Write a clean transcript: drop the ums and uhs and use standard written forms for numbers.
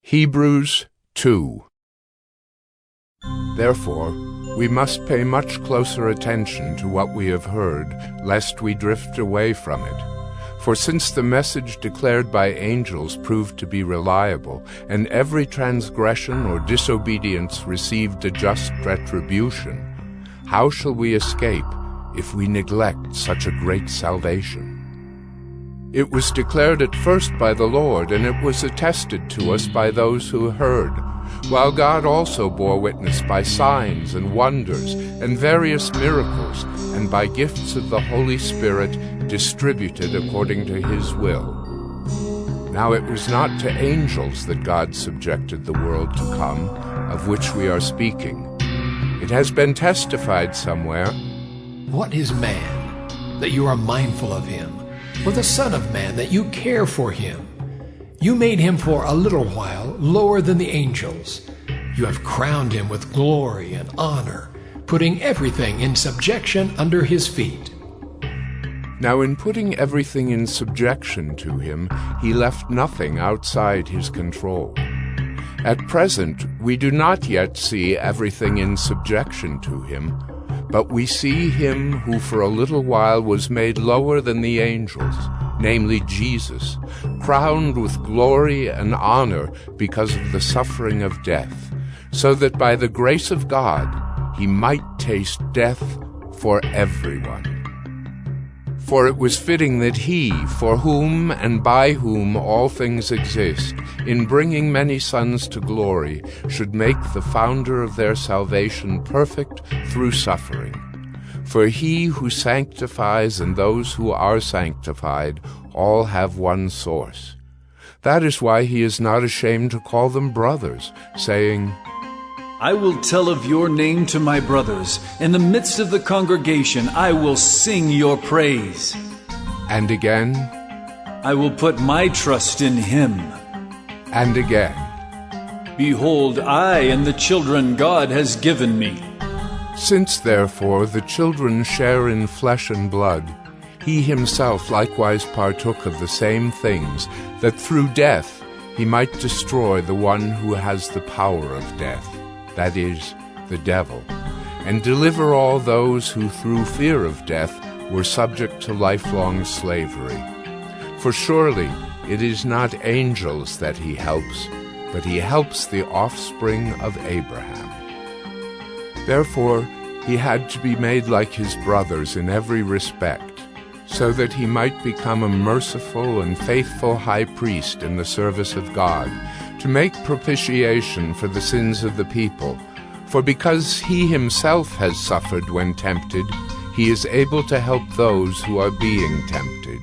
Hebrews 2. Therefore, we must pay much closer attention to what we have heard, lest we drift away from it. For since the message declared by angels proved to be reliable, and every transgression or disobedience received a just retribution, how shall we escape if we neglect such a great salvation? It was declared at first by the Lord, and it was attested to us by those who heard, while God also bore witness by signs and wonders and various miracles, and by gifts of the Holy Spirit distributed according to His will. Now it was not to angels that God subjected the world to come, of which we are speaking. It has been testified somewhere, "What is man, that you are mindful of him, or the Son of Man, that you care for him? You made him for a little while lower than the angels. You have crowned him with glory and honor, putting everything in subjection under his feet." Now in putting everything in subjection to him, he left nothing outside his control. At present, we do not yet see everything in subjection to him, but we see him who for a little while was made lower than the angels, namely Jesus, crowned with glory and honor because of the suffering of death, so that by the grace of God he might taste death for everyone. For it was fitting that he, for whom and by whom all things exist, in bringing many sons to glory, should make the founder of their salvation perfect through suffering. For he who sanctifies and those who are sanctified all have one source. That is why he is not ashamed to call them brothers, saying, "I will tell of your name to my brothers. In the midst of the congregation I will sing your praise." And again, "I will put my trust in him." And again, "Behold, I and the children God has given me." Since therefore the children share in flesh and blood, he himself likewise partook of the same things, that through death he might destroy the one who has the power of death, that is, the devil, and deliver all those who through fear of death were subject to lifelong slavery. For surely it is not angels that he helps, but he helps the offspring of Abraham. Therefore he had to be made like his brothers in every respect, so that he might become a merciful and faithful high priest in the service of God, to make propitiation for the sins of the people. For because he himself has suffered when tempted, he is able to help those who are being tempted.